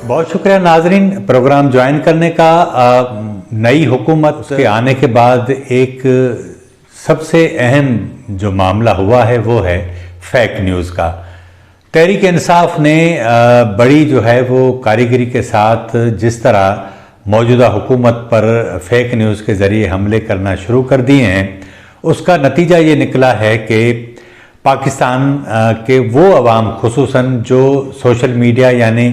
बहुत शुक्रिया नाजरीन प्रोग्राम ज्वाइन करने का। नई हुकूमत के आने के बाद एक सबसे अहम जो मामला हुआ है वो है फेक न्यूज़ का। तहरीक इंसाफ ने बड़ी जो है वो कारीगरी के साथ जिस तरह मौजूदा हुकूमत पर फेक न्यूज़ के ज़रिए हमले करना शुरू कर दिए हैं, उसका नतीजा ये निकला है कि पाकिस्तान के वो अवाम खुसूसन जो सोशल मीडिया यानी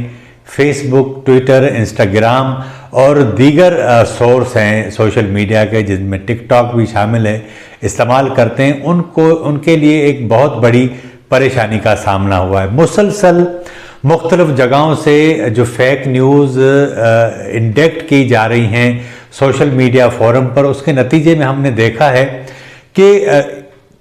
फेसबुक, ट्विटर, इंस्टाग्राम और दीगर सोर्स हैं सोशल मीडिया के, जिनमें टिकटॉक भी शामिल है, इस्तेमाल करते हैं, उनके लिए एक बहुत बड़ी परेशानी का सामना हुआ है। मुसलसल मुख्तलिफ जगहों से जो फेक न्यूज़ इंजेक्ट की जा रही हैं सोशल मीडिया फोरम पर, उसके नतीजे में हमने देखा है कि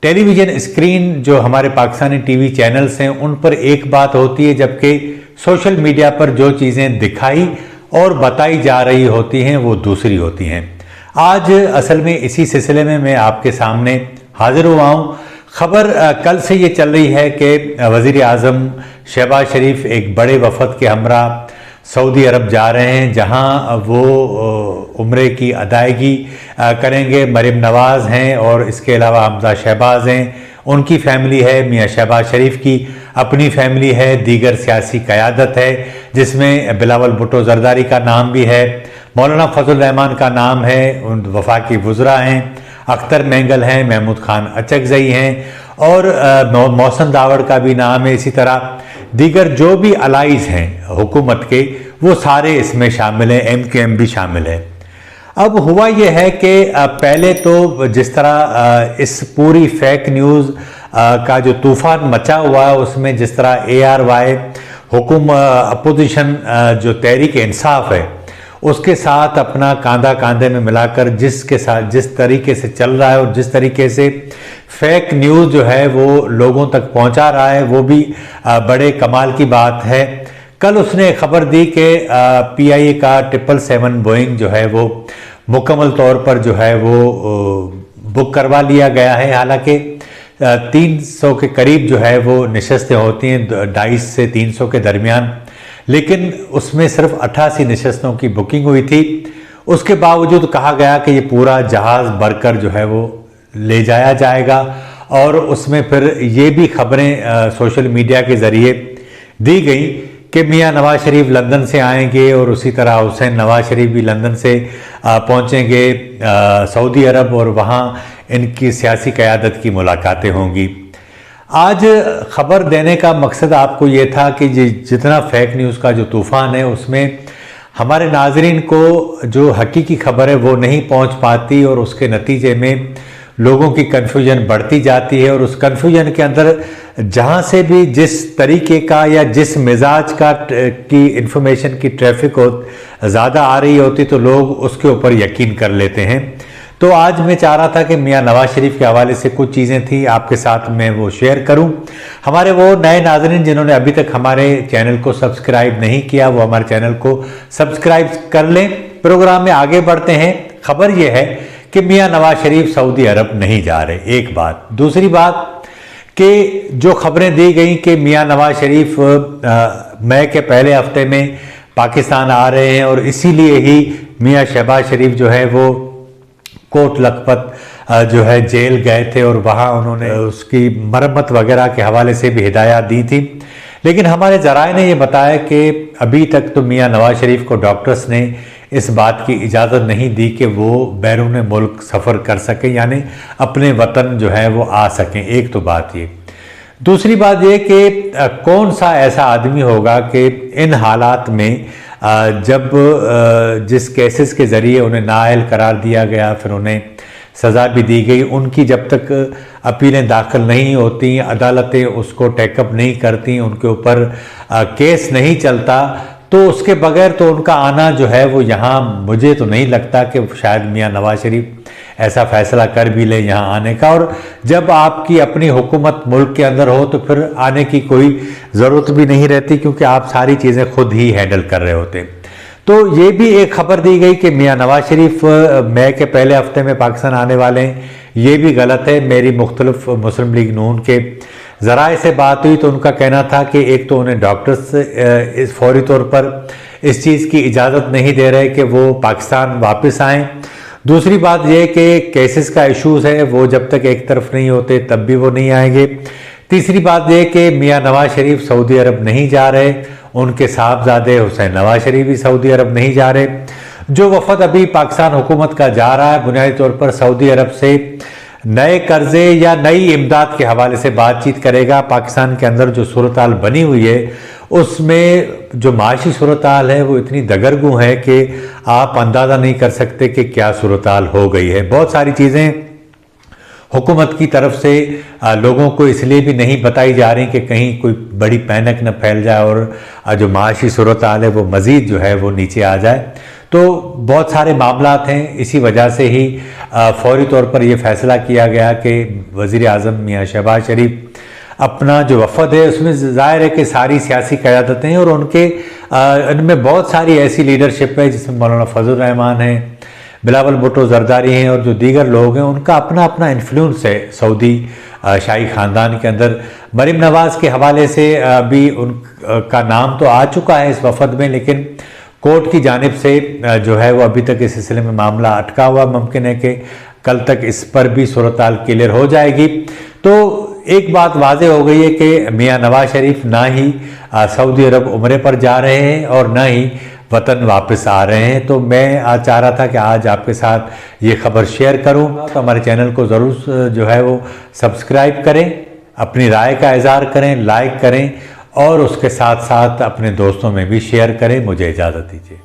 टेलीविज़न स्क्रीन जो हमारे पाकिस्तानी टीवी चैनल्स हैं उन पर एक बात होती है, जबकि सोशल मीडिया पर जो चीज़ें दिखाई और बताई जा रही होती हैं वो दूसरी होती हैं। आज असल में इसी सिलसिले में मैं आपके सामने हाजिर हुआ हूँ। खबर कल से ये चल रही है कि वज़ीर आज़म शहबाज शरीफ एक बड़े वफ़द के हमरा सऊदी अरब जा रहे हैं, जहां वो उम्रे की अदायगी करेंगे। मरीम नवाज़ हैं और इसके अलावा हमजा शहबाज हैं, उनकी फैमिली है, मियाँ शहबाज शरीफ की अपनी फैमिली है, दीगर सियासी क़यादत है जिसमें बिलावल भुट्टो ज़रदारी का नाम भी है, मौलाना फजल रहमान का नाम है, उन वफाकी वज़रा हैं, अख्तर मेंगल हैं, महमूद खान अचकज़ई हैं और मोहसिन दावड़ का भी नाम है। इसी तरह दीगर जो भी अलाइज़ हैं हुकूमत के वो सारे इसमें शामिल हैं, MQM भी शामिल है। अब हुआ यह है कि पहले तो जिस तरह इस पूरी फेक न्यूज़ का जो तूफ़ान मचा हुआ है, उसमें जिस तरह ARY अपोजिशन जो तहरीक इंसाफ है उसके साथ अपना कांधा कांधे में मिलाकर जिस तरीके से चल रहा है और जिस तरीके से फेक न्यूज़ जो है वो लोगों तक पहुंचा रहा है, वो भी बड़े कमाल की बात है। कल उसने खबर दी कि PIA का 777 बोइंग जो है वो मुकम्मल तौर पर जो है वो बुक करवा लिया गया है। हालांकि 300 के करीब जो है वो नशस्तें होती हैं, 250 से 300 के दरमियान, लेकिन उसमें सिर्फ 88 नशस्तों की बुकिंग हुई थी। उसके बावजूद कहा गया कि ये पूरा जहाज़ भरकर जो है वो ले जाया जाएगा और उसमें फिर ये भी खबरें सोशल मीडिया के ज़रिए दी गई कि मियाँ नवाज़ शरीफ लंदन से आएंगे और उसी तरह हुसैन नवाज़ शरीफ भी लंदन से पहुँचेंगे सऊदी अरब और वहाँ इनकी सियासी क़यादत की मुलाकातें होंगी। आज ख़बर देने का मकसद आपको ये था कि जितना फेक न्यूज़ का जो तूफ़ान है उसमें हमारे नाज़रीन को जो हकीकी खबर है वो नहीं पहुंच पाती और उसके नतीजे में लोगों की कन्फ्यूजन बढ़ती जाती है और उस कन्फ्यूजन के अंदर जहां से भी जिस तरीके का या जिस मिजाज का की इन्फॉर्मेशन की ट्रैफिक ज़्यादा आ रही होती तो लोग उसके ऊपर यकीन कर लेते हैं। तो आज मैं चाह रहा था कि मियाँ नवाज़ शरीफ के हवाले से कुछ चीज़ें थी आपके साथ मैं वो शेयर करूं। हमारे वो नए नाज़रीन जिन्होंने अभी तक हमारे चैनल को सब्सक्राइब नहीं किया वो हमारे चैनल को सब्सक्राइब कर लें। प्रोग्राम में आगे बढ़ते हैं। खबर ये है कि मियाँ नवाज़ शरीफ सऊदी अरब नहीं जा रहे, एक बात। दूसरी बात कि जो खबरें दी गई कि मियाँ नवाज़ शरीफ मई के पहले हफ्ते में पाकिस्तान आ रहे हैं और इसीलिए ही मियाँ शहबाज शरीफ जो है वो कोट लखपत जो है जेल गए थे और वहाँ उन्होंने उसकी मरम्मत वगैरह के हवाले से भी हिदायत दी थी। लेकिन हमारे ज़राए ने ये बताया कि अभी तक तो मियाँ नवाज़ शरीफ को डॉक्टर्स ने इस बात की इजाज़त नहीं दी कि वो बैरून मुल्क सफ़र कर सकें, यानी अपने वतन जो है वो आ सकें। एक तो बात ये। दूसरी बात ये कि कौन सा ऐसा आदमी होगा कि इन हालात में जब जिस केसेस के ज़रिए उन्हें नाअहल करार दिया गया, फिर उन्हें सज़ा भी दी गई, उनकी जब तक अपीलें दाखिल नहीं होती, अदालतें उसको टेकअप नहीं करती, उनके ऊपर केस नहीं चलता, तो उसके बगैर तो उनका आना जो है वो यहाँ, मुझे तो नहीं लगता कि शायद मियाँ नवाज़ शरीफ ऐसा फ़ैसला कर भी ले यहाँ आने का। और जब आपकी अपनी हुकूमत मुल्क के अंदर हो तो फिर आने की कोई ज़रूरत भी नहीं रहती, क्योंकि आप सारी चीज़ें खुद ही हैंडल कर रहे होते। तो ये भी एक खबर दी गई कि मियाँ नवाज़ शरीफ मई के पहले हफ्ते में पाकिस्तान आने वाले हैं। یہ بھی غلط ہے۔ میری مختلف مسلم لیگ نون کے ذرائع سے بات ہوئی تو ان کا کہنا تھا کہ ایک تو انہیں ڈاکٹرز اس فوری طور پر اس چیز کی اجازت نہیں دے رہے کہ وہ پاکستان واپس آئیں، دوسری بات یہ کہ کیسز کا ایشوز ہے وہ جب تک ایک طرف نہیں ہوتے تب بھی وہ نہیں آئیں گے، تیسری بات یہ کہ میاں نواز شریف سعودی عرب نہیں جا رہے، ان کے صاحبزادے حسین نواز شریف بھی سعودی عرب نہیں جا رہے، جو وفد ابھی پاکستان حکومت کا جا رہا ہے بنیادی طور پر سعودی عرب سے نئے قرضے یا نئی امداد کے حوالے سے بات چیت کرے گا۔ پاکستان کے اندر جو صورتحال بنی ہوئی ہے اس میں جو معاشی صورتحال ہے وہ اتنی دگرگوں ہے کہ آپ اندازہ نہیں کر سکتے کہ کیا صورتحال ہو گئی ہے۔ بہت ساری چیزیں حکومت کی طرف سے لوگوں کو اس لیے بھی نہیں بتائی جا رہی کہ کہیں کوئی بڑی پینک نہ پھیل جائے اور جو معاشی صورتحال ہے وہ مزید جو ہے وہ نیچے آ جائے۔ تو بہت سارے معاملات ہیں، اسی وجہ سے ہی فوری طور پر یہ فیصلہ کیا گیا کہ وزیر اعظم میاں شہباز شریف اپنا جو وفد ہے اس میں ظاہر ہے کہ ساری سیاسی قیادتیں اور ان میں بہت ساری ایسی لیڈرشپ ہے جس میں مولانا فضل الرحمان ہیں، بلاول بھٹو زرداری ہیں اور جو دیگر لوگ ہیں، ان کا اپنا اپنا انفلوئنس ہے سعودی شاہی خاندان کے اندر۔ مریم نواز کے حوالے سے بھی ان کا نام تو آ چکا ہے اس وفد میں، لیکن کورٹ کی جانب سے جو ہے وہ ابھی تک اس سلسلے میں معاملہ اٹکا ہوا، ممکن ہے کہ کل تک اس پر بھی صورتحال کلیئر ہو جائے گی۔ تو ایک بات واضح ہو گئی ہے کہ میاں نواز شریف نہ ہی سعودی عرب عمرے پر جا رہے ہیں اور نہ ہی وطن واپس آ رہے ہیں۔ تو میں آج چاہ رہا تھا کہ آج آپ کے ساتھ یہ خبر شیئر کروں، تو ہمارے چینل کو ضرور جو ہے وہ سبسکرائب کریں، اپنی رائے کا اظہار کریں، لائک کریں اور اس کے ساتھ ساتھ اپنے دوستوں میں بھی شیئر کریں۔ مجھے اجازت دیجیے۔